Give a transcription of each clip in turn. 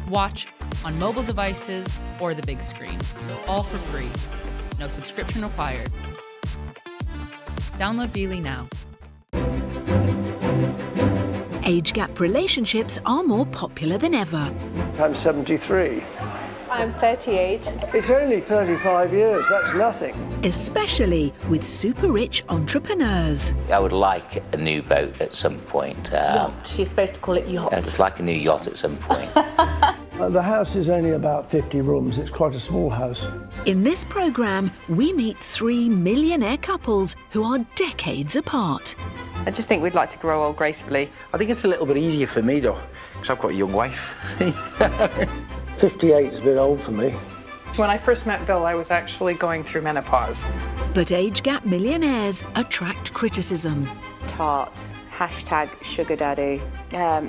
Watch on mobile devices or the big screen, all for free. No subscription required. Download Beely now. Age gap relationships are more popular than ever. I'm 73. I'm 38. It's only 35 years, that's nothing. Especially with super rich entrepreneurs. I would like a new boat at some point. Yacht. You're supposed to call it yacht. It's like a new yacht at some point. The house is only about 50 rooms. It's quite a small house. In this programme, we meet 3 millionaire couples who are decades apart. I just think we'd like to grow old gracefully. I think it's a little bit easier for me though, because I've got a young wife. 58 is a bit old for me. When I first met Bill, I was actually going through menopause. But age gap millionaires attract criticism. Tart. Hashtag sugar daddy.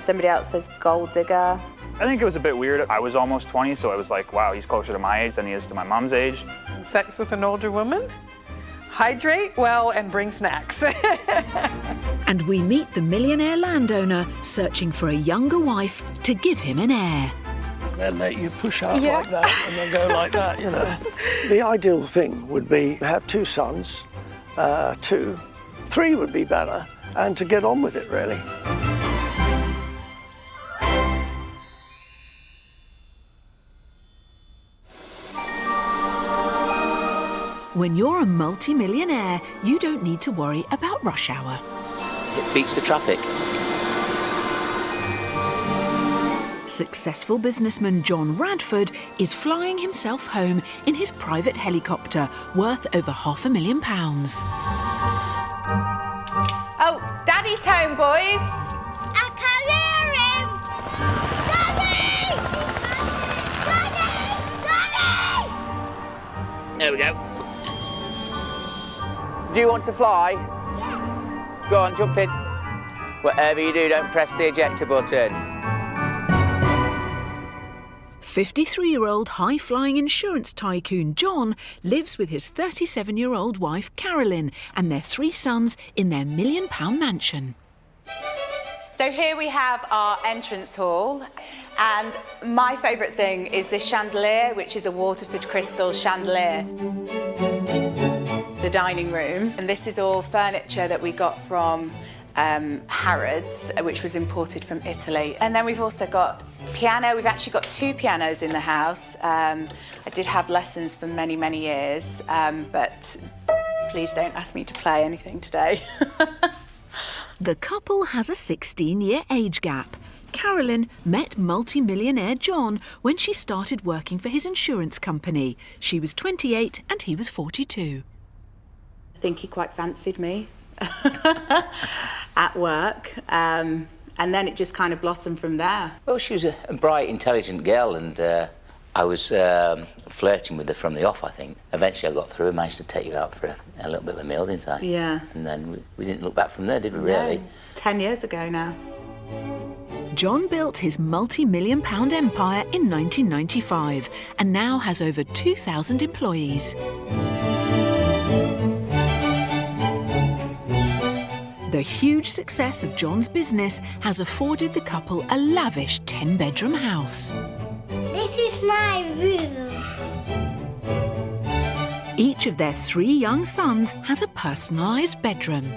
Somebody else says gold digger. I think it was a bit weird. I was almost 20, so I was like, wow, he's closer to my age than he is to my mom's age. Sex with an older woman? Hydrate well and bring snacks. And we meet the millionaire landowner searching for a younger wife to give him an heir. They'll let you push out like that and then go like that, you know. The ideal thing would be to have 2 sons, 2, 3 would be better, and to get on with it, really. When you're a multi-millionaire, you don't need to worry about rush hour. It beats the traffic. Successful businessman John Radford is flying himself home in his private helicopter worth over £500,000. Oh, Daddy's home, boys. I can hear him! Daddy! Daddy! Daddy! There we go. Do you want to fly? Yeah. Go on, jump in. Whatever you do, don't press the ejector button. 53-year-old high-flying insurance tycoon John lives with his 37-year-old wife Carolyn and their 3 sons in their £1 million mansion. So here we have our entrance hall, and my favourite thing is this chandelier, which is a Waterford crystal chandelier. The dining room, and this is all furniture that we got from Harrods, which was imported from Italy. And then we've also got piano. We've actually got 2 pianos in the house. I did have lessons for many, many years, but please don't ask me to play anything today. The couple has a 16-year age gap. Carolyn met multi-millionaire John when she started working for his insurance company. She was 28 and he was 42. I think he quite fancied me at work, and then it just kind of blossomed from there. Well, she was a bright, intelligent girl, and I was flirting with her from the off, I think. Eventually I got through and managed to take you out for a little bit of a meal, didn't I? Yeah. And then we didn't look back from there, did we, really? No, 10 years ago now. John built his multi-million-pound empire in 1995 and now has over 2,000 employees. The huge success of John's business has afforded the couple a lavish 10-bedroom house. This is my room. Each of their 3 young sons has a personalised bedroom.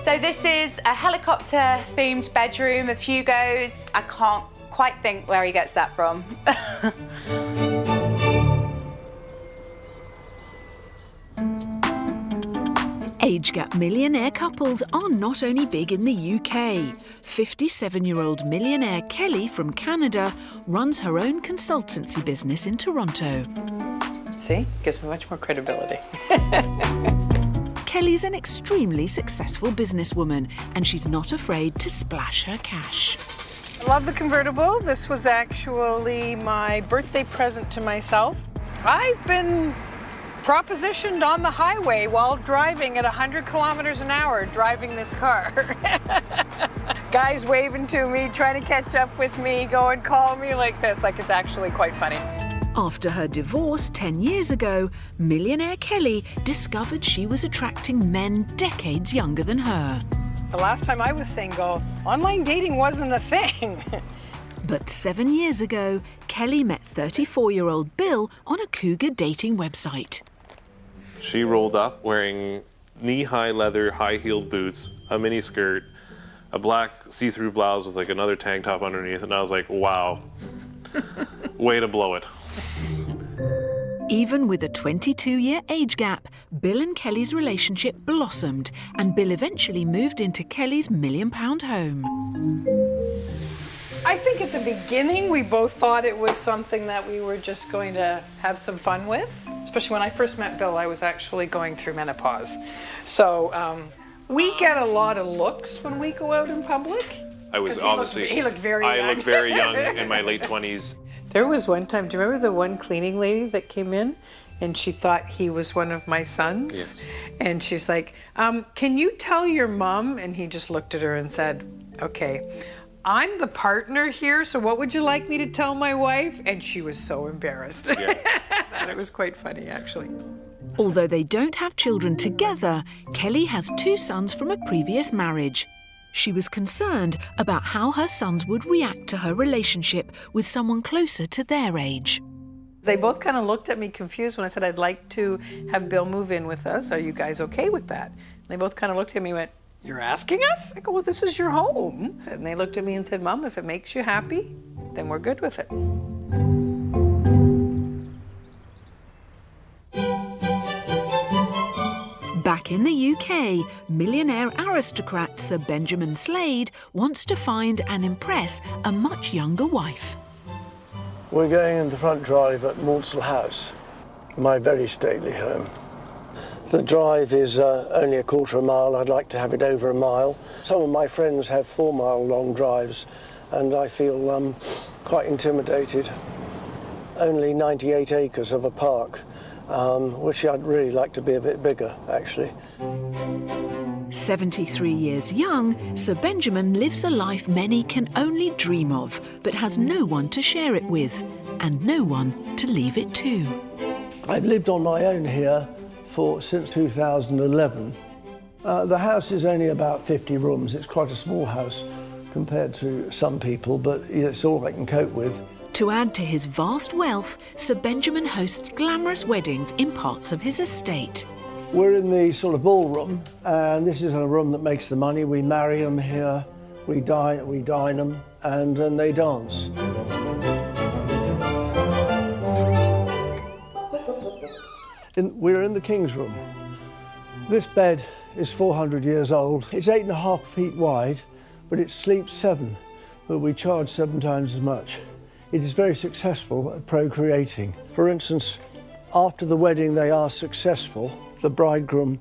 So this is a helicopter-themed bedroom of Hugo's. I can't quite think where he gets that from. Age gap millionaire couples are not only big in the UK. 57-year-old millionaire Kelly from Canada runs her own consultancy business in Toronto. See, gives me much more credibility. Kelly's an extremely successful businesswoman and she's not afraid to splash her cash. I love the convertible. This was actually my birthday present to myself. I've been propositioned on the highway while driving at 100 kilometers an hour, driving this car. Guys waving to me, trying to catch up with me, go and call me like this. Like, it's actually quite funny. After her divorce 10 years ago, millionaire Kelly discovered she was attracting men decades younger than her. The last time I was single, online dating wasn't a thing. But 7 years ago, Kelly met 34-year-old Bill on a cougar dating website. She rolled up wearing knee-high leather, high-heeled boots, a mini skirt, a black see-through blouse with like another tank top underneath, and I was like, wow, way to blow it. Even with a 22-year age gap, Bill and Kelly's relationship blossomed, and Bill eventually moved into Kelly's £1 million home. I think at the beginning we both thought it was something that we were just going to have some fun with. Especially when I first met Bill, I was actually going through menopause. So we get a lot of looks when we go out in public. I was obviously... He looked very young. I looked very young in my late 20s. There was one time, do you remember the one cleaning lady that came in and she thought he was one of my sons? Yes. And she's like, can you tell your mom? And he just looked at her and said, okay, I'm the partner here, so what would you like me to tell my wife? And she was so embarrassed. Yeah. And it was quite funny, actually. Although they don't have children together, Kelly has 2 sons from a previous marriage. She was concerned about how her sons would react to her relationship with someone closer to their age. They both kind of looked at me confused when I said, I'd like to have Bill move in with us. Are you guys okay with that? And they both kind of looked at me and went, you're asking us? I go, well, this is your home. And they looked at me and said, Mom, if it makes you happy, then we're good with it. Back in the UK, millionaire aristocrat Sir Benjamin Slade wants to find and impress a much younger wife. We're going in the front drive at Maudsley House, my very stately home. The drive is only a quarter of a mile. I'd like to have it over a mile. Some of my friends have 4-mile long drives, and I feel quite intimidated. Only 98 acres of a park. Which I'd really like to be a bit bigger, actually. 73 years young, Sir Benjamin lives a life many can only dream of, but has no one to share it with, and no one to leave it to. I've lived on my own here since 2011. The house is only about 50 rooms. It's quite a small house compared to some people, but it's all I can cope with. To add to his vast wealth, Sir Benjamin hosts glamorous weddings in parts of his estate. We're in the sort of ballroom, and this is a room that makes the money. We marry them here, we dine them, and then they dance. We're in the King's room. This bed is 400 years old. It's 8.5 feet wide, but it sleeps 7, but we charge 7 times as much. It is very successful at procreating. For instance, after the wedding they are successful, the bridegroom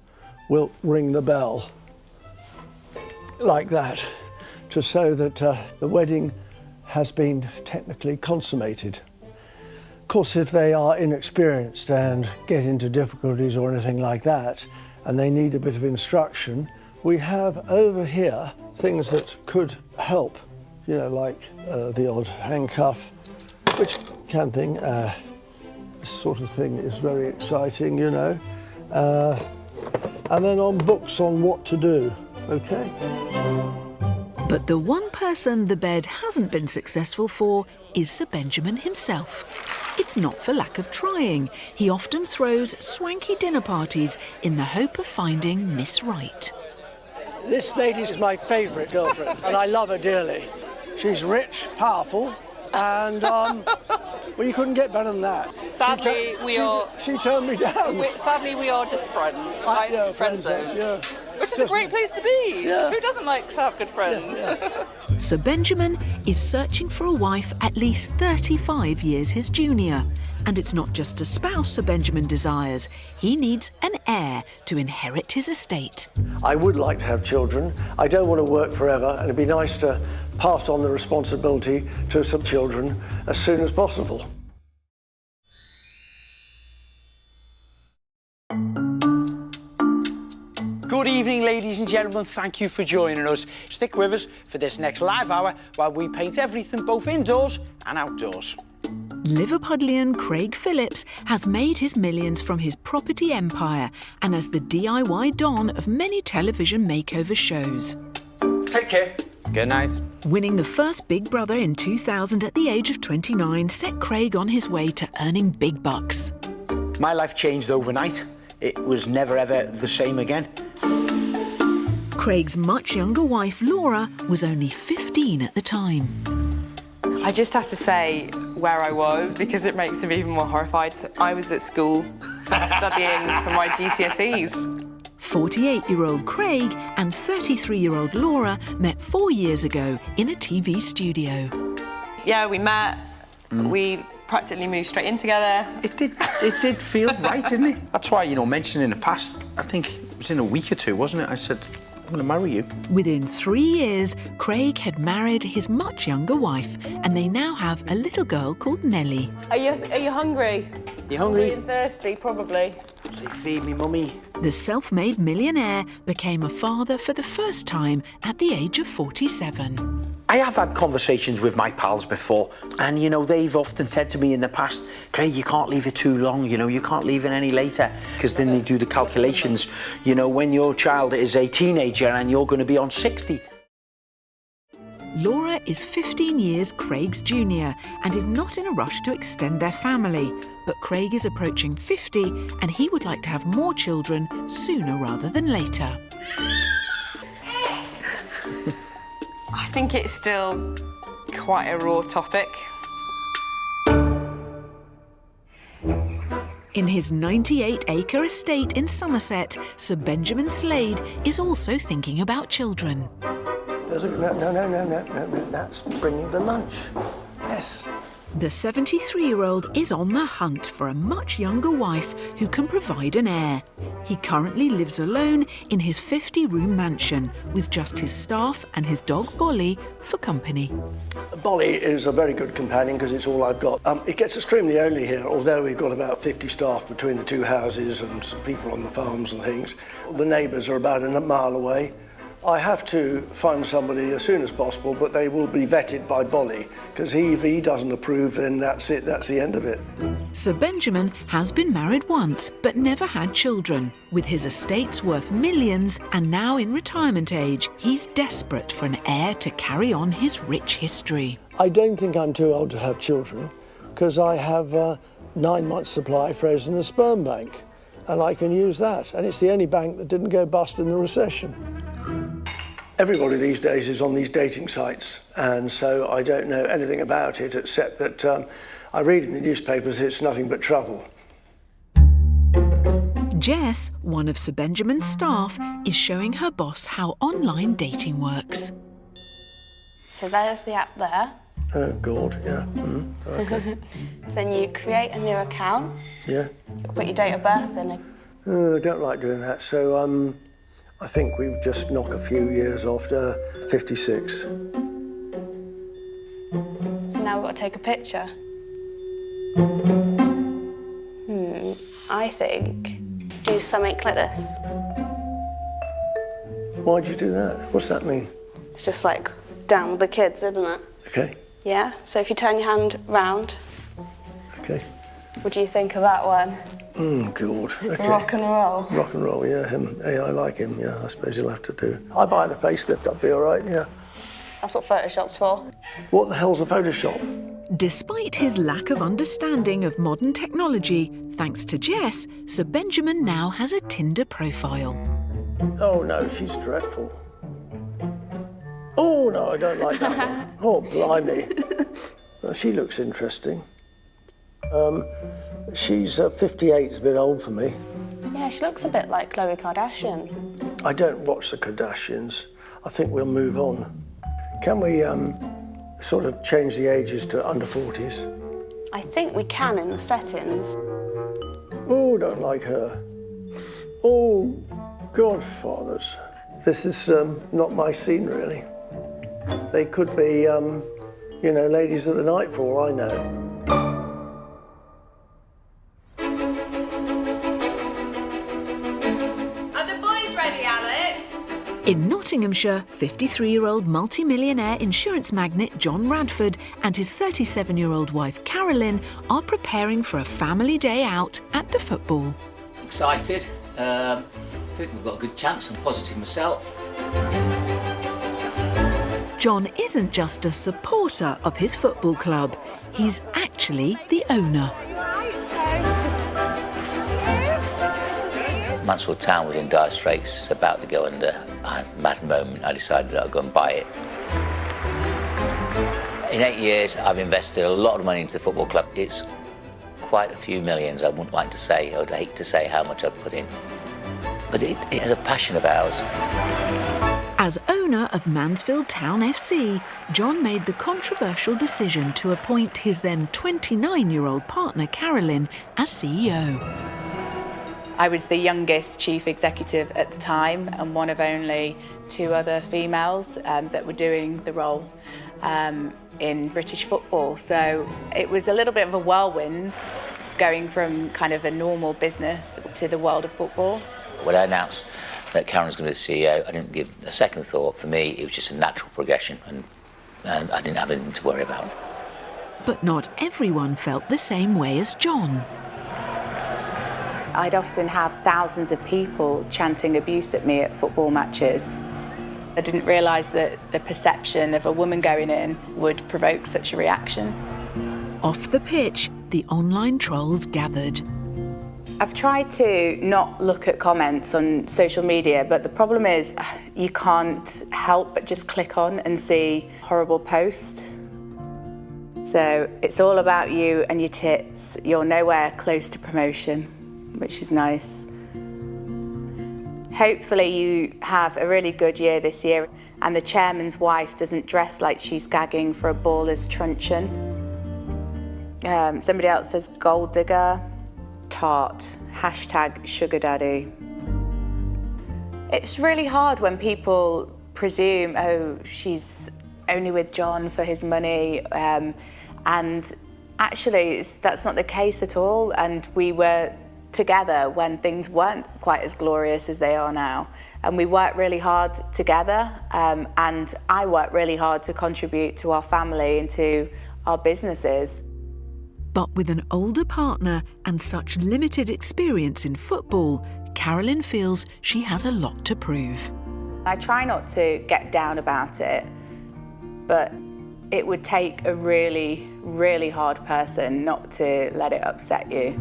will ring the bell like that to show that the wedding has been technically consummated. Of course, if they are inexperienced and get into difficulties or anything like that, and they need a bit of instruction, we have over here things that could help, you know, like the odd handcuff, which can thing, this sort of thing is very exciting, you know. And then on books on what to do, okay? But the one person the bed hasn't been successful for is Sir Benjamin himself. It's not for lack of trying. He often throws swanky dinner parties in the hope of finding Miss Right. This lady is my favourite girlfriend, and I love her dearly. She's rich, powerful, and well, you couldn't get better than that. Sadly, she turned me down. Sadly, we are just friends. Yeah, friend zone. Yeah. Which is a great place to be. Yeah. Who doesn't like to have good friends? Yeah. Sir Benjamin is searching for a wife at least 35 years his junior. And it's not just a spouse Sir Benjamin desires. He needs an heir to inherit his estate. I would like to have children. I don't want to work forever, and it'd be nice to pass on the responsibility to some children as soon as possible. Good evening, ladies and gentlemen. Thank you for joining us. Stick with us for this next live hour while we paint everything both indoors and outdoors. Liverpudlian Craig Phillips has made his millions from his property empire and as the DIY don of many television makeover shows. Take care. Good night. Winning the first Big Brother in 2000 at the age of 29 set Craig on his way to earning big bucks. My life changed overnight. It was never ever the same again. Craig's much younger wife, Laura, was only 15 at the time. I just have to say where I was because it makes me even more horrified. So I was at school studying for my GCSEs. 48-year-old Craig and 33-year-old Laura met 4 years ago in a TV studio. Yeah, we met. We practically moved straight in together. It did feel right, didn't it? That's why, mentioned in the past, I think it was in a week or two, wasn't it? I said, I'm going to marry you. Within 3 years, Craig had married his much younger wife, and they now have a little girl called Nellie. Are you hungry? You hungry? And thirsty, probably. Say, feed me, mummy. The self-made millionaire became a father for the first time at the age of 47. I have had conversations with my pals before, and they've often said to me in the past, Craig, you can't leave it too long, you can't leave it any later, because then they do the calculations, when your child is a teenager and you're going to be on 60. Laura is 15 years Craig's junior and is not in a rush to extend their family, but Craig is approaching 50 and he would like to have more children sooner rather than later. I think it's still quite a raw topic. In his 98-acre estate in Somerset, Sir Benjamin Slade is also thinking about children. No, that's bringing the lunch. Yes. The 73-year-old is on the hunt for a much younger wife who can provide an heir. He currently lives alone in his 50-room mansion with just his staff and his dog Bolly for company. Bolly is a very good companion because it's all I've got. It gets extremely lonely here, although we've got about 50 staff between the two houses and some people on the farms and things. The neighbours are about a mile away. I have to find somebody as soon as possible, but they will be vetted by Bolly, because if he doesn't approve, then that's it, that's the end of it. Sir Benjamin has been married once, but never had children. With his estates worth millions and now in retirement age, he's desperate for an heir to carry on his rich history. I don't think I'm too old to have children, because I have 9 months' supply frozen in a sperm bank, and I can use that. And it's the only bank that didn't go bust in the recession. Everybody these days is on these dating sites, and so I don't know anything about it except that I read in the newspapers it's nothing but trouble. Jess, one of Sir Benjamin's staff, is showing her boss how online dating works. So there's the app there. Oh, God, yeah. Okay. So then you create a new account. Yeah. Put your date of birth in. I don't like doing that, so I think we just knock a few years after 56. So now we've got to take a picture. I think do something like this. Why'd you do that? What's that mean? It's just like down with the kids, isn't it? Okay. Yeah, so if you turn your hand round. Okay. What do you think of that one? God. Okay. Rock and roll. Rock and roll, yeah, him. Hey, I like him, yeah, I suppose you'll have to do. I buy the facelift, I'd be all right, yeah. That's what Photoshop's for. What the hell's a Photoshop? Despite his lack of understanding of modern technology, thanks to Jess, Sir Benjamin now has a Tinder profile. Oh, no, she's dreadful. Oh, no, I don't like that one. Oh, blimey. Well, she looks interesting. She's 58, a bit old for me. Yeah, she looks a bit like Khloe Kardashian. I don't watch the Kardashians. I think we'll move on. Can we sort of change the ages to under 40s? I think we can in the settings. Oh, don't like her. Oh, Godfathers. This is not my scene, really. They could be, ladies of the night for all I know. In Nottinghamshire, 53-year-old multi-millionaire insurance magnate John Radford and his 37-year-old wife Carolyn are preparing for a family day out at the football. Excited. I think we've got a good chance. I'm positive myself. John isn't just a supporter of his football club, he's actually the owner. Mansfield Town was in dire straits, about to go under. I had a mad moment. I decided that I'd go and buy it. In 8 years, I've invested a lot of money into the football club. It's quite a few millions. I wouldn't like to say, I'd hate to say how much I've put in. But it is a passion of ours. As owner of Mansfield Town FC, John made the controversial decision to appoint his then 29-year-old partner, Carolyn, as CEO. I was the youngest chief executive at the time and one of only 2 other females that were doing the role in British football. So it was a little bit of a whirlwind going from kind of a normal business to the world of football. When I announced that Carolyn was going to be the CEO, I didn't give a second thought. For me, it was just a natural progression and I didn't have anything to worry about. But not everyone felt the same way as John. I'd often have thousands of people chanting abuse at me at football matches. I didn't realise that the perception of a woman going in would provoke such a reaction. Off the pitch, the online trolls gathered. I've tried to not look at comments on social media, but the problem is you can't help but just click on and see horrible posts. So it's all about you and your tits. You're nowhere close to promotion, which is nice. Hopefully you have a really good year this year and the chairman's wife doesn't dress like she's gagging for a baller's truncheon. Somebody else says gold digger, tart, #sugar daddy. It's really hard when people presume, oh, she's only with John for his money, and actually that's not the case at all, and we were together when things weren't quite as glorious as they are now. And we worked really hard together, and I worked really hard to contribute to our family and to our businesses. But with an older partner and such limited experience in football, Carolyn feels she has a lot to prove. I try not to get down about it, but it would take a really, really hard person not to let it upset you.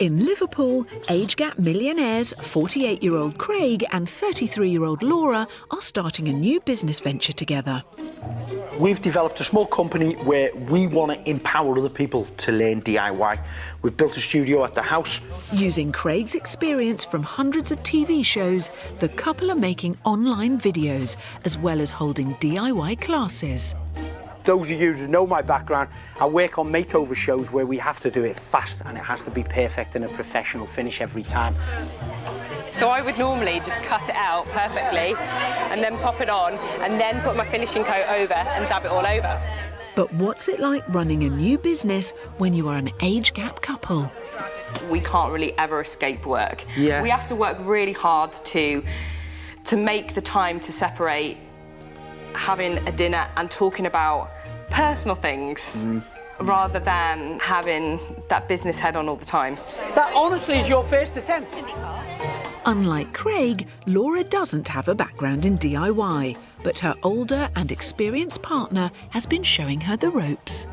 In Liverpool, age gap millionaires 48-year-old Craig and 33-year-old Laura are starting a new business venture together. We've developed a small company where we want to empower other people to learn DIY. We've built a studio at the house. Using Craig's experience from hundreds of TV shows, the couple are making online videos as well as holding DIY classes. Those of you who know my background, I work on makeover shows where we have to do it fast and it has to be perfect and a professional finish every time. So I would normally just cut it out perfectly and then pop it on and then put my finishing coat over and dab it all over. But what's it like running a new business when you are an age gap couple? We can't really ever escape work. Yeah. We have to work really hard to make the time to separate having a dinner and talking about personal things rather than having that business head on all the time. That honestly is your first attempt. Unlike Craig, Laura doesn't have a background in DIY, but her older and experienced partner has been showing her the ropes.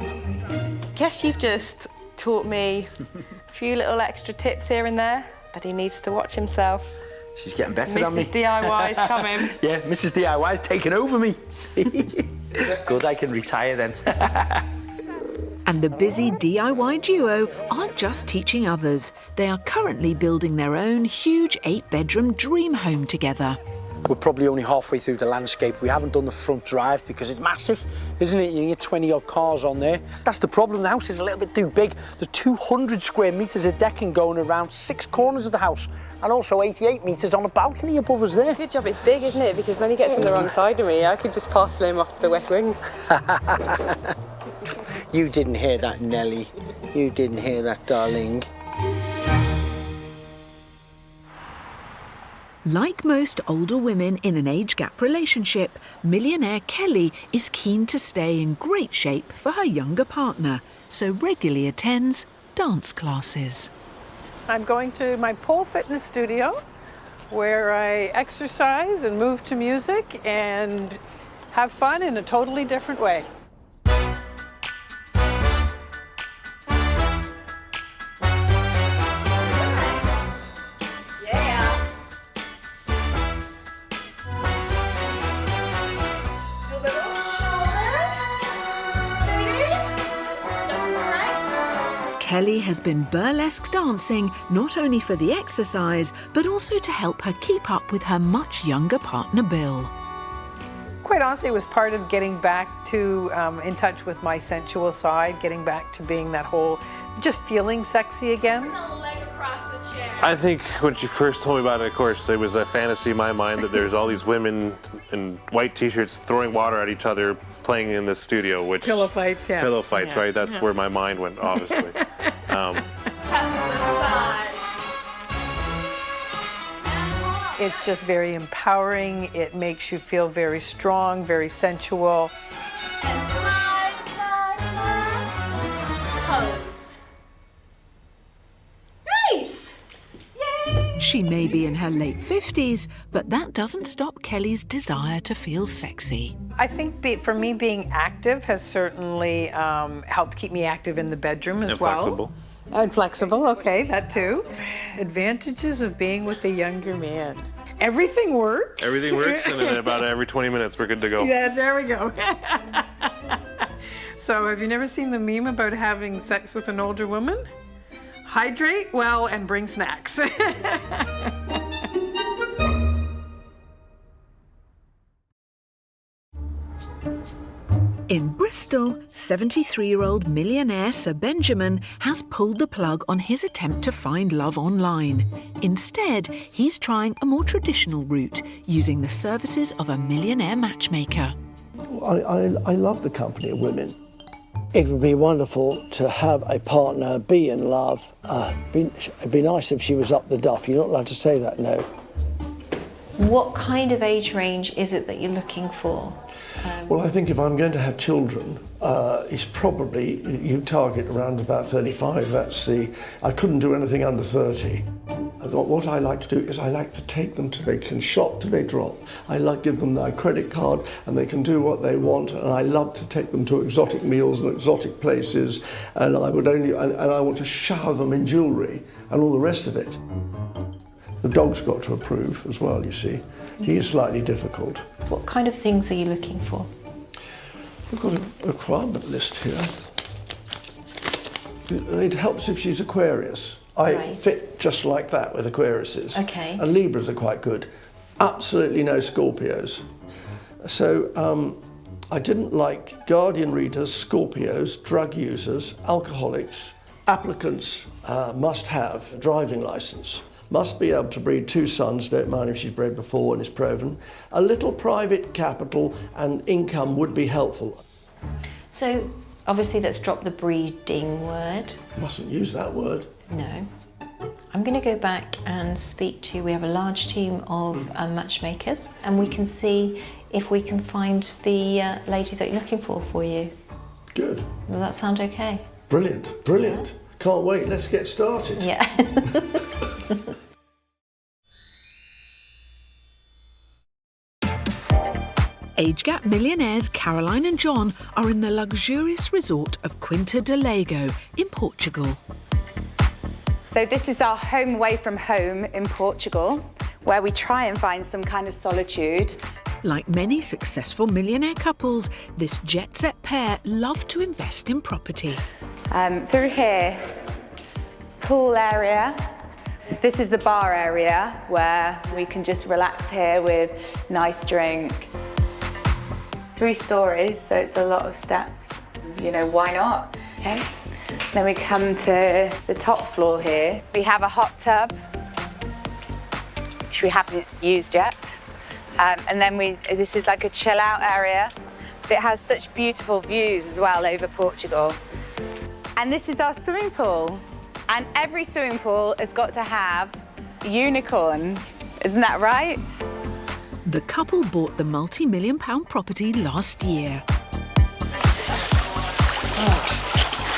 Guess you've just taught me a few little extra tips here and there, but he needs to watch himself. She's getting better than me. Mrs. DIY's coming. Yeah, Mrs. DIY's taking over me. Good, I can retire then. And the busy DIY duo aren't just teaching others. They are currently building their own huge 8-bedroom dream home together. We're probably only halfway through the landscape. We haven't done the front drive because it's massive, isn't it? You get 20-odd cars on there. That's the problem. The house is a little bit too big. There's 200 square metres of decking going around 6 corners of the house and also 88 metres on a balcony above us there. Good job it's big, isn't it? Because when he gets on the wrong side of me, I could just parcel him off to the West Wing. You didn't hear that, Nelly. You didn't hear that, darling. Like most older women in an age gap relationship, millionaire Kelly is keen to stay in great shape for her younger partner, so regularly attends dance classes. I'm going to my pole fitness studio where I exercise and move to music and have fun in a totally different way. Kelly has been burlesque dancing not only for the exercise, but also to help her keep up with her much younger partner, Bill. Quite honestly, it was part of getting back to in touch with my sensual side, getting back to being that whole, just feeling sexy again. I think when she first told me about it, of course, it was a fantasy in my mind that there's all these women in white t-shirts throwing water at each other, playing in the studio, which... Pillow fights, yeah. Pillow fights, yeah. right? That's yeah. where my mind went, obviously. It's just very empowering. It makes you feel very strong, very sensual. And pose. Nice! Yay! She may be in her late 50s, but that doesn't stop Kelly's desire to feel sexy. I think for me, being active has certainly helped keep me active in the bedroom as well. Flexible. And flexible, okay, that too. Advantages of being with a younger man. Everything works. Everything works, and then about every 20 minutes, we're good to go. Yeah, there we go. So have you never seen the meme about having sex with an older woman? Hydrate well and bring snacks. In Bristol, 73-year-old millionaire Sir Benjamin has pulled the plug on his attempt to find love online. Instead, he's trying a more traditional route, using the services of a millionaire matchmaker. I love the company of women. It would be wonderful to have a partner, be in love. It'd be nice if she was up the duff. You're not allowed to say that, no. What kind of age range is it that you're looking for? Well, I think if I'm going to have children, it's probably, you target around about 35. I couldn't do anything under 30. What I like to do is I like to take them till they can shop till they drop. I like to give them their credit card and they can do what they want, and I love to take them to exotic meals and exotic places, and I want to shower them in jewellery and all the rest of it. The dog's got to approve as well, you see. He is slightly difficult. What kind of things are you looking for? I've got a requirement list here. It helps if she's Aquarius. I fit just like that with Aquariuses. Okay. And Libras are quite good. Absolutely no Scorpios. So I didn't like Guardian readers, Scorpios, drug users, alcoholics. Applicants must have a driving licence. Must be able to breed 2 sons, don't mind if she's bred before and is proven. A little private capital and income would be helpful. So, obviously, let's drop the breeding word. Mustn't use that word. No. I'm going to go back and speak to, we have a large team of matchmakers, and we can see if we can find the lady that you're looking for you. Good. Does that sound okay? Brilliant, brilliant. Yeah. Can't wait, let's get started. Yeah. Age Gap millionaires Caroline and John are in the luxurious resort of Quinta do Lago in Portugal. So this is our home away from home in Portugal, where we try and find some kind of solitude. Like many successful millionaire couples, this jet-set pair love to invest in property. Through here, pool area. This is the bar area where we can just relax here with nice drink. 3 stories, so it's a lot of steps. You know, why not? Okay. Then we come to the top floor here. We have a hot tub, which we haven't used yet. And then this is like a chill out area. It has such beautiful views as well over Portugal. And this is our swimming pool. And every swimming pool has got to have a unicorn. Isn't that right? The couple bought the multi-million-pound property last year.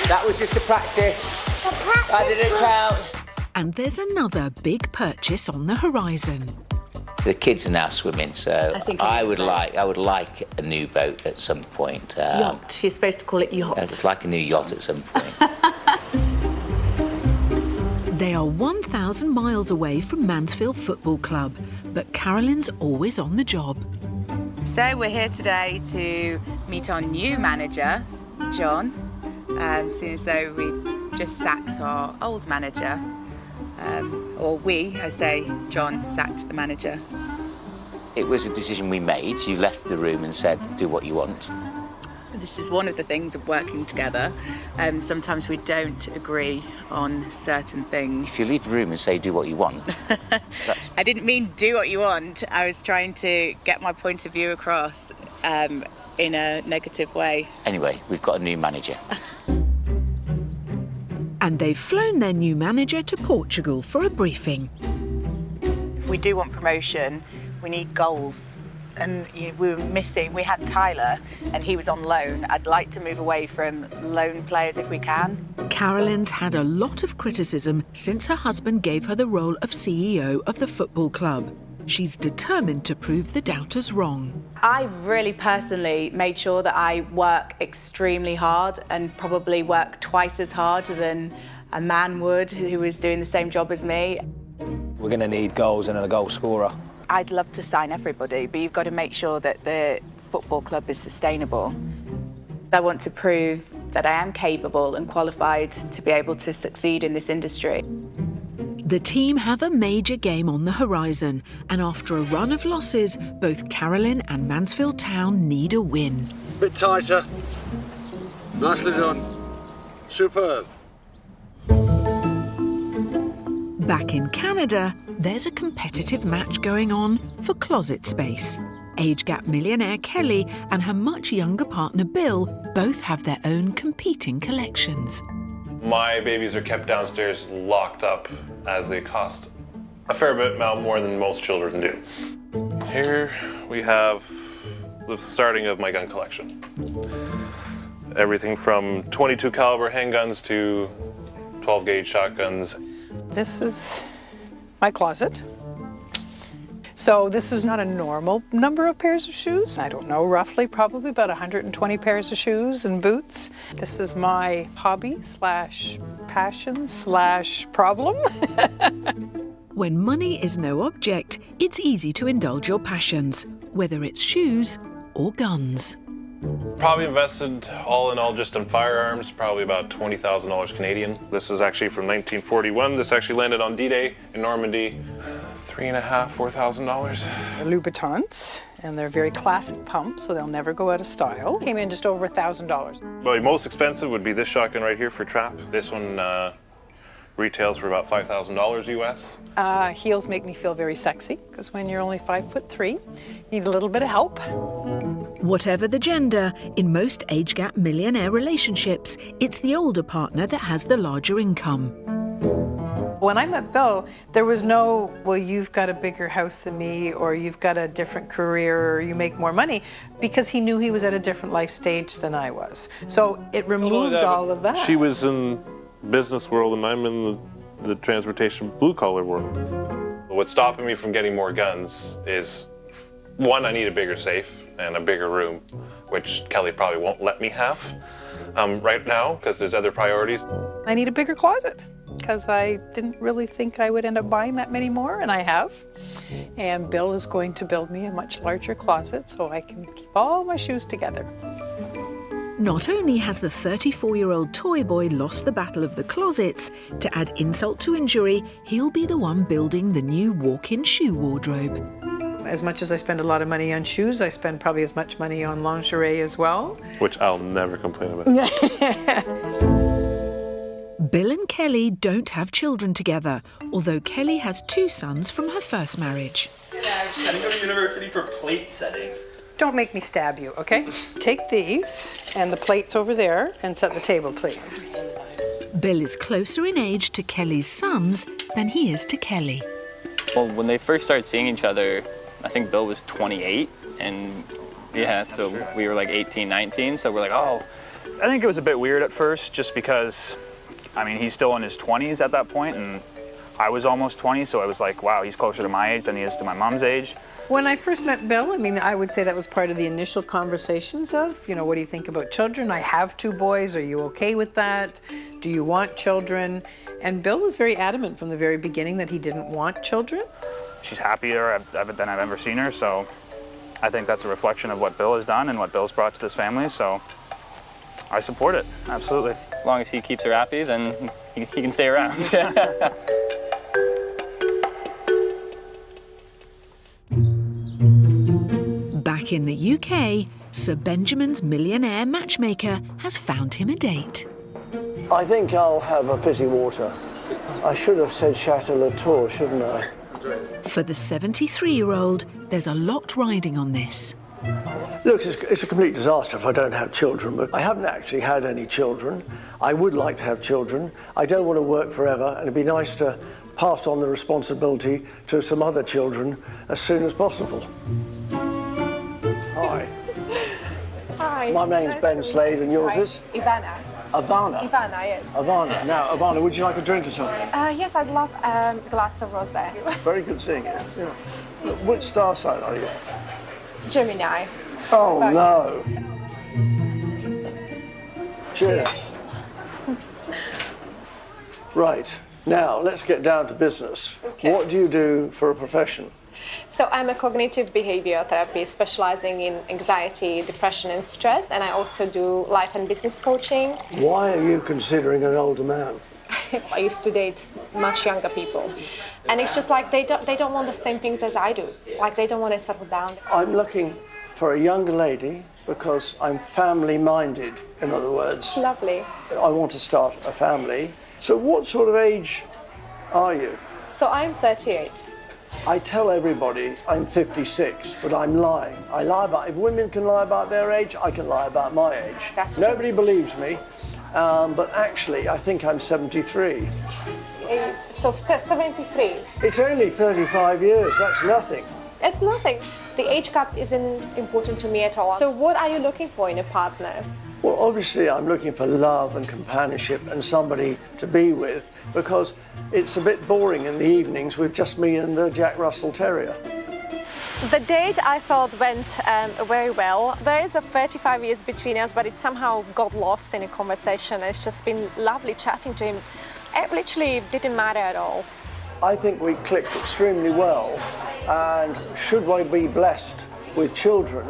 That was just a practice. That didn't count. And there's another big purchase on the horizon. The kids are now swimming, so I would like a new boat at some point. Yacht. She's supposed to call it yacht. It's like a new yacht at some point. They are 1,000 miles away from Mansfield Football Club, but Carolyn's always on the job. So we're here today to meet our new manager, John, seeing as though we just sacked our old manager. John sacked the manager. It was a decision we made. You left the room and said, do what you want. This is one of the things of working together. Sometimes we don't agree on certain things. If you leave the room and say, do what you want, I didn't mean do what you want. I was trying to get my point of view across in a negative way. Anyway, we've got a new manager. And they've flown their new manager to Portugal for a briefing. If we do want promotion, we need goals. And we had Tyler and he was on loan. I'd like to move away from loan players if we can. Carolyn's had a lot of criticism since her husband gave her the role of CEO of the football club. She's determined to prove the doubters wrong. I really personally made sure that I work extremely hard and probably work twice as hard than a man would who was doing the same job as me. We're going to need goals and a goal scorer. I'd love to sign everybody, but you've got to make sure that the football club is sustainable. I want to prove that I am capable and qualified to be able to succeed in this industry. The team have a major game on the horizon, and after a run of losses, both Carolyn and Mansfield Town need a win. Bit tighter. Nicely done. Superb. Back in Canada, there's a competitive match going on for closet space. Age Gap millionaire Kelly and her much younger partner Bill both have their own competing collections. My babies are kept downstairs locked up as they cost a fair bit more than most children do. Here we have the starting of my gun collection. Everything from 22 caliber handguns to 12 gauge shotguns. This is my closet. So this is not a normal number of pairs of shoes. I don't know, roughly probably about 120 pairs of shoes and boots. This is my hobby / passion / problem. When money is no object, it's easy to indulge your passions, whether it's shoes or guns. Probably invested all in all just on firearms, probably about $20,000 Canadian. This is actually from 1941. This actually landed on D-Day in Normandy. $3,500, $4,000. Louboutins, and they're very classic pumps, so they'll never go out of style. Came in just over $1,000. Well, most expensive would be this shotgun right here for trap. This one retails for about $5,000 US. Heels make me feel very sexy, because when you're only 5'3", you need a little bit of help. Whatever the gender, in most age gap millionaire relationships, it's the older partner that has the larger income. When I met Bill, there was no, well, you've got a bigger house than me, or you've got a different career, or you make more money, because he knew he was at a different life stage than I was. So it removed all of that. She was in business world and I'm in the transportation blue collar world. What's stopping me from getting more guns is, one, I need a bigger safe and a bigger room, which Kelly probably won't let me have right now because there's other priorities. I need a bigger closet because I didn't really think I would end up buying that many more, and I have. And Bill is going to build me a much larger closet so I can keep all my shoes together. Not only has the 34-year-old toy boy lost the battle of the closets, to add insult to injury, he'll be the one building the new walk-in shoe wardrobe. As much as I spend a lot of money on shoes, I spend probably as much money on lingerie as well. Which I'll never complain about. Bill and Kelly don't have children together, although Kelly has 2 sons from her first marriage. I didn't go to university for plate setting. Don't make me stab you, okay? Take these and the plates over there and set the table, please. Bill is closer in age to Kelly's sons than he is to Kelly. Well, when they first started seeing each other, I think Bill was 28, and yeah, so we were like 18, 19, so we're like, oh. I think it was a bit weird at first, just because, I mean, he's still in his 20s at that point, and I was almost 20, so I was like, wow, he's closer to my age than he is to my mom's age. When I first met Bill, I mean, I would say that was part of the initial conversations of, you know, what do you think about children? I have 2 boys. Are you okay with that? Do you want children? And Bill was very adamant from the very beginning that he didn't want children. She's happier than I've ever seen her, so I think that's a reflection of what Bill has done and what Bill's brought to this family, so I support it, absolutely. As long as he keeps her happy, then he can stay around. Back in the UK, Sir Benjamin's millionaire matchmaker has found him a date. I think I'll have a fizzy water. I should have said Chateau Latour, shouldn't I? For the 73-year-old, there's a lot riding on this. Look, it's a complete disaster if I don't have children, but I haven't actually had any children. I would like to have children. I don't want to work forever, and it'd be nice to pass on the responsibility to some other children as soon as possible. Hi. Hi. My name's Ben Slade, and yours is? Ivana. Ivana? Ivana, yes. Ivana. Now, Ivana, would you like a drink or something? Yes, I'd love a glass of rosé. Very good seeing you. Yeah. Which star sign are you? Gemini. Oh, no. Cheers. Right. Now, let's get down to business. Okay. What do you do for a profession? So I'm a cognitive behavioral therapist specializing in anxiety, depression and stress, and I also do life and business coaching. Why are you considering an older man? I used to date much younger people, and it's just like they don't want the same things as I do. Like they don't want to settle down. I'm looking for a younger lady because I'm family-minded, in other words. Lovely. I want to start a family. So what sort of age are you? So I'm 38. I tell everybody I'm 56, but I'm lying. I lie about, if women can lie about their age, I can lie about my age. That's Nobody believes me, but actually I think I'm 73. So 73. It's only 35 years, that's nothing. It's nothing. The age gap isn't important to me at all. So what are you looking for in a partner? Well, obviously I'm looking for love and companionship and somebody to be with, because it's a bit boring in the evenings with just me and the Jack Russell Terrier. The date I felt went very well. There is a 35 years between us, but it somehow got lost in a conversation. It's just been lovely chatting to him. It literally didn't matter at all. I think we clicked extremely well, and should I be blessed with children,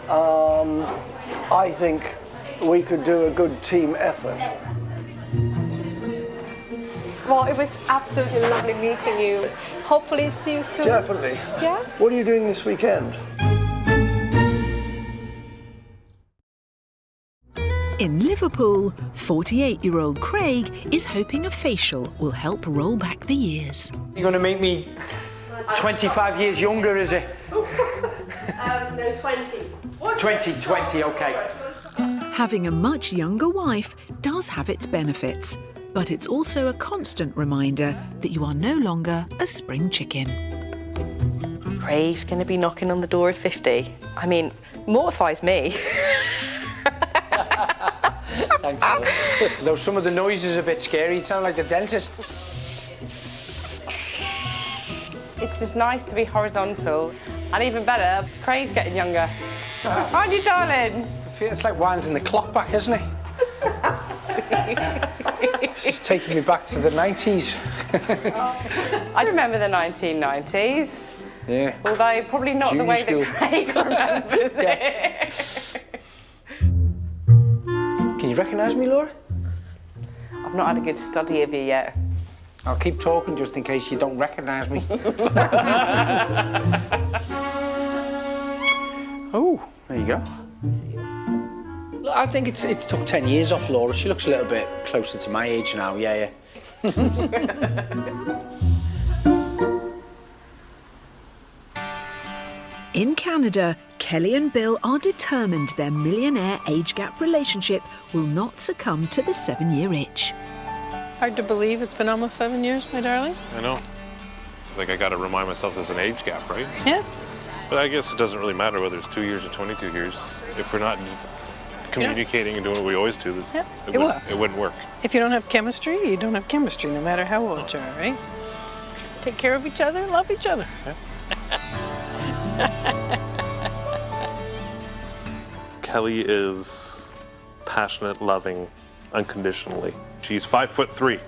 I think we could do a good team effort. Well, it was absolutely lovely meeting you. Hopefully see you soon. Definitely. Yeah? What are you doing this weekend? In Liverpool, 48-year-old Craig is hoping a facial will help roll back the years. You're going to make me 25 years younger, is it? No, 20. 20, okay. Having a much younger wife does have its benefits, but it's also a constant reminder that you are no longer a spring chicken. Craig's going to be knocking on the door of 50. I mean, mortifies me. Thanks. Though some of the noise is a bit scary, you sound like the dentist. It's just nice to be horizontal. And even better, Craig's getting younger. Aren't you, darling? It's like winding the clock back, isn't it? It's taking me back to the 90s. I remember the 1990s. Yeah. Although probably not Junior the way school. that Craig remembers it. Can you recognise me, Laura? I've not had a good study of you yet. I'll keep talking just in case you don't recognise me. Oh, there you go. Look, I think it's took 10 years off Laura. She looks a little bit closer to my age now, yeah. In Canada, Kelly and Bill are determined their millionaire age gap relationship will not succumb to the 7-year itch. Hard to believe it's been almost 7 years, my darling. I know. It's like I got to remind myself there's an age gap, right? Yeah. But I guess it doesn't really matter whether it's 2 years or 22 years. If we're not communicating and doing what we always do, it wouldn't work. If you don't have chemistry, you don't have chemistry, no matter how old you are, right? take care of each other, love each other. Kelly is passionate, loving, unconditionally. She's 5'3".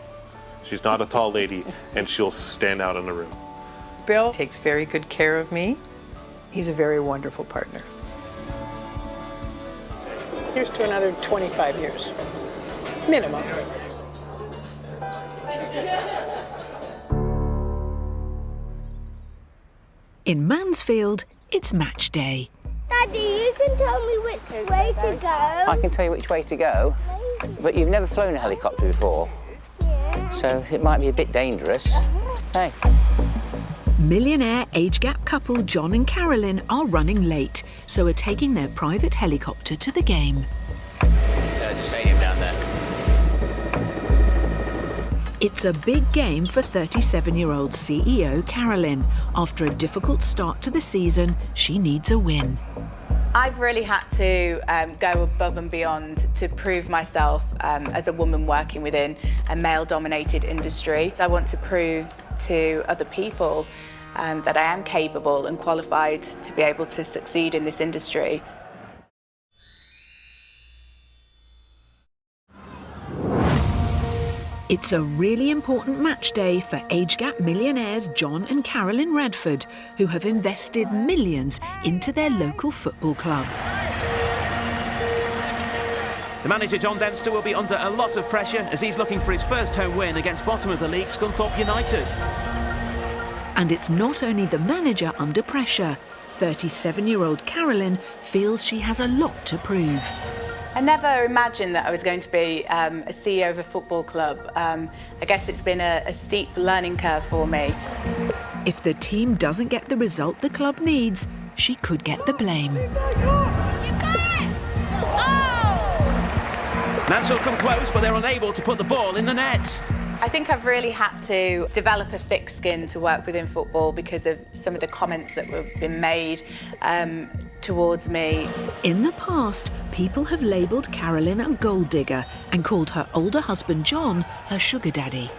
She's not a tall lady, and she'll stand out in the room. Bill takes very good care of me. He's a very wonderful partner. Here's to another 25 years, minimum. In Mansfield, it's match day. Daddy, you can tell me which way to go. I can tell you which way to go, but you've never flown a helicopter before, so it might be a bit dangerous. Hey. Millionaire age gap couple John and Carolyn are running late, so are taking their private helicopter to the game. There's a stadium down there. It's a big game for 37-year-old CEO Carolyn. After a difficult start to the season, she needs a win. I've really had to go above and beyond to prove myself as a woman working within a male-dominated industry. I want to prove to other people that I am capable and qualified to be able to succeed in this industry. It's a really important match day for age gap millionaires John and Carolyn Radford, who have invested millions into their local football club. The manager, John Dempster, will be under a lot of pressure as he's looking for his first home win against bottom of the league Scunthorpe United. And it's not only the manager under pressure. 37-year-old Carolyn feels she has a lot to prove. I never imagined that I was going to be a CEO of a football club. I guess it's been a steep learning curve for me. If the team doesn't get the result the club needs, she could get the blame. Mansfield come close, but they're unable to put the ball in the net. I think I've really had to develop a thick skin to work within football because of some of the comments that have been made towards me. In the past, people have labelled Carolyn a gold digger and called her older husband John her sugar daddy.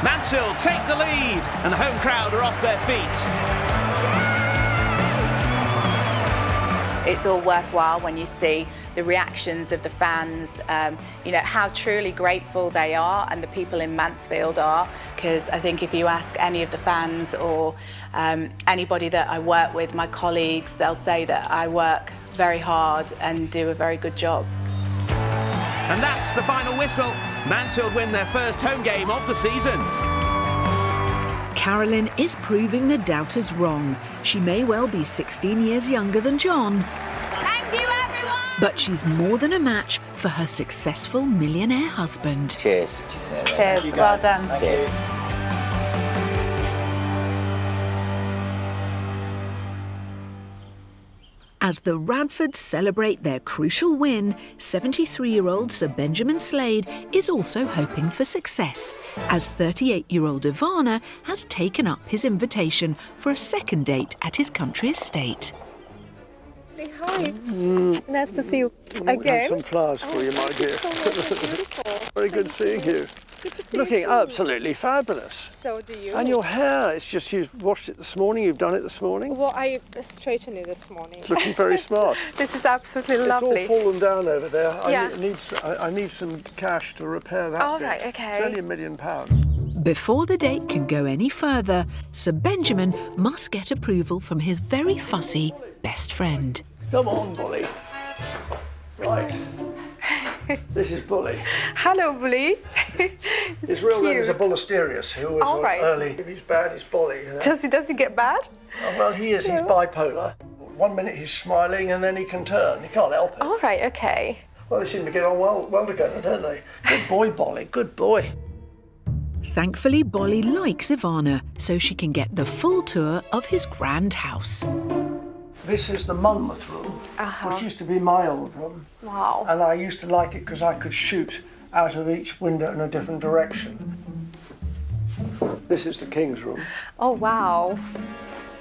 Mansfield take the lead and the home crowd are off their feet. It's all worthwhile when you see the reactions of the fans, you know, how truly grateful they are and the people in Mansfield are, because I think if you ask any of the fans or anybody that I work with, my colleagues, they'll say that I work very hard and do a very good job. And that's the final whistle. Mansfield win their first home game of the season. Carolyn is proving the doubters wrong. She may well be 16 years younger than John. Thank you, everyone! But she's more than a match for her successful millionaire husband. Cheers. Cheers, well done. Cheers. As the Radfords celebrate their crucial win, 73-year-old Sir Benjamin Slade is also hoping for success, as 38-year-old Ivana has taken up his invitation for a second date at his country estate. Hi, nice to see you I again. have some flowers for you, my dear. Very good seeing you. Good to see Looking you. absolutely fabulous. So do you. And your hair, it's just you've washed it this morning, you've done it this morning. Well, I straightened it this morning. Looking very smart. This is absolutely lovely. It's all fallen down over there. Yeah. I need some cash to repair that All bit. right, okay. It's only £1 million. Before the date can go any further, Sir Benjamin must get approval from his very fussy best friend. Come on, Bully. Right. This is Bully. Hello, Bully. His real name is a Bullosterius, who was All right. early. If he's bad, he's Bully. You know? Does he get bad? Oh, well, he is. He's bipolar. 1 minute he's smiling and then he can turn. He can't help it. All right, okay. Well, they seem to get on well together, don't they? Good boy, Bolly. Good boy. Thankfully, Bolly likes Ivana, so she can get the full tour of his grand house. This is the Monmouth room, which used to be my old room. Wow. And I used to like it because I could shoot out of each window in a different direction. This is the King's room. Oh, wow.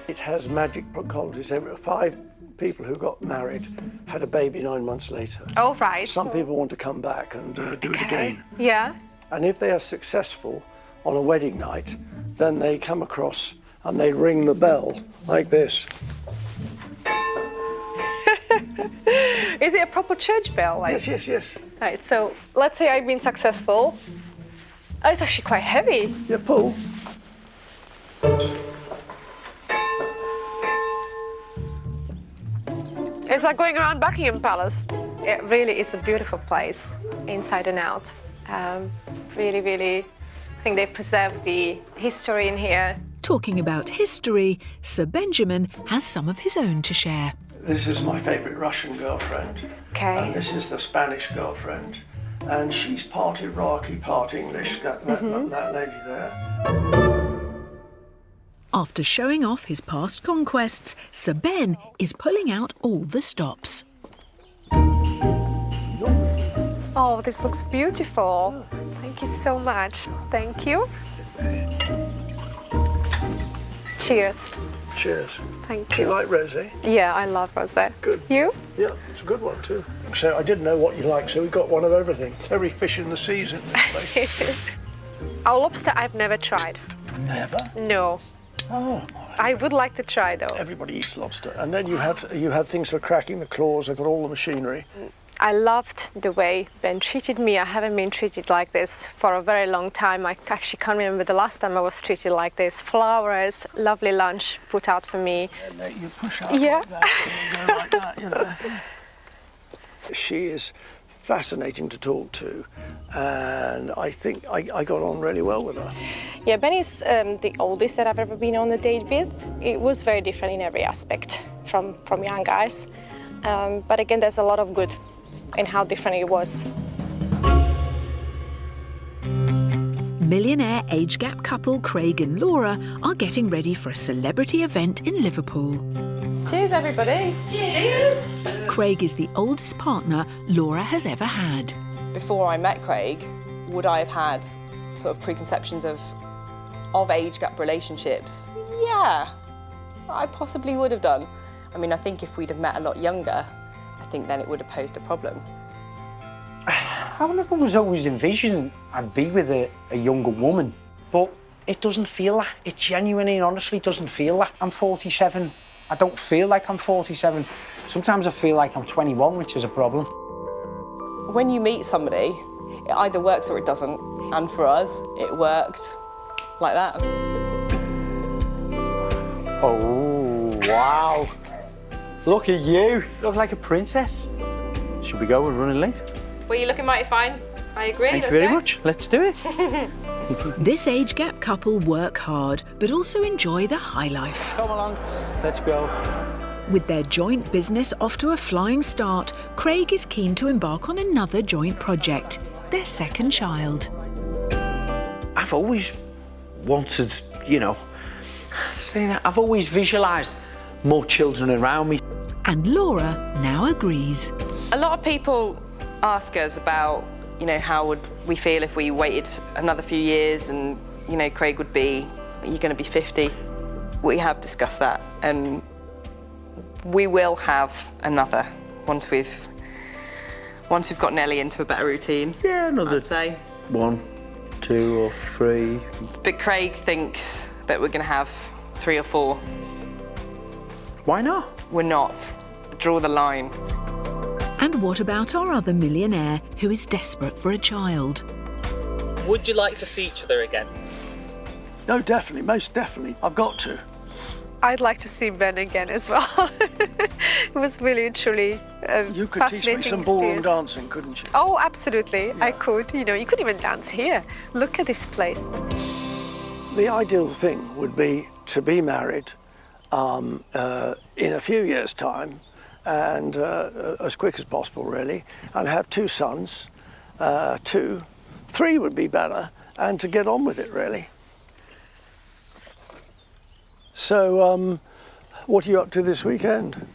It has magic qualities. 5 people who got married had a baby 9 months later. Oh, right. Some people want to come back and do it again. Yeah. And if they are successful on a wedding night, then they come across and they ring the bell like this. Is it a proper church bell? Like? Yes. Right, so let's say I've been successful. Oh, it's actually quite heavy. Yeah, pull. It's like going around Buckingham Palace. It really is a beautiful place, inside and out. Really, really, I think they preserved the history in here. Talking about history, Sir Benjamin has some of his own to share. This is my favourite Russian girlfriend. Okay. And this is the Spanish girlfriend. And she's part Iraqi, part English, that lady there. After showing off his past conquests, Sir Ben is pulling out all the stops. Oh, this looks beautiful. Thank you so much. Thank you. Cheers. Cheers. Thank Do you. you like rosé? Yeah, I love rosé. Good. You? Yeah, it's a good one too. So I didn't know what you like, so we got one of everything. Every fish in the seas in this place. Our lobster I've never tried. Never? No. Oh. I would like to try though. Everybody eats lobster. And then you have things for cracking the claws. They've got all the machinery. I loved the way Ben treated me. I haven't been treated like this for a very long time. I actually can't remember the last time I was treated like this. Flowers, lovely lunch put out for me. And then you push out Yeah. like that and you go like that, you know. She is fascinating to talk to, and I think I got on really well with her. Yeah, Ben is the oldest that I've ever been on a date with. It was very different in every aspect from young guys. But again, there's a lot of good in how different it was. Millionaire age gap couple Craig and Laura are getting ready for a celebrity event in Liverpool. Cheers, everybody. Cheers. Craig is the oldest partner Laura has ever had. Before I met Craig, would I have had sort of preconceptions of age gap relationships? Yeah, I possibly would have done. I mean, I think if we'd have met a lot younger, I think then it would have posed a problem. I never was always envisioned I'd be with a younger woman, but it doesn't feel that. It genuinely and honestly doesn't feel that. I'm 47. I don't feel like I'm 47. Sometimes I feel like I'm 21, which is a problem. When you meet somebody, it either works or it doesn't. And for us, it worked like that. Oh, wow. Look at you. You look like a princess. Should we go? We're running late. Well, you're looking mighty fine. I agree. Thank you very much. Let's do it. This age gap couple work hard, but also enjoy the high life. Come along. Let's go. With their joint business off to a flying start, Craig is keen to embark on another joint project, their second child. I've always wanted, I've always visualised more children around me. And Laura now agrees. A lot of people ask us about, how would we feel if we waited another few years and, Craig would be, you're going to be 50. We have discussed that, and we will have another once we've got Nelly into a better routine. Yeah, another. I'd say 1, 2 or 3. But Craig thinks that we're going to have 3 or 4. Why not? We're not. Draw the line. And what about our other millionaire who is desperate for a child? Would you like to see each other again? No, definitely, most definitely. I've got to. I'd like to see Ben again as well. It was really, truly You could teach me some ballroom dancing, couldn't you? Oh, absolutely. Yeah. I could. You could even dance here. Look at this place. The ideal thing would be to be married in a few years' time, and as quick as possible, really, and have 2 sons, 2, 3 would be better, and to get on with it, really. So, what are you up to this weekend?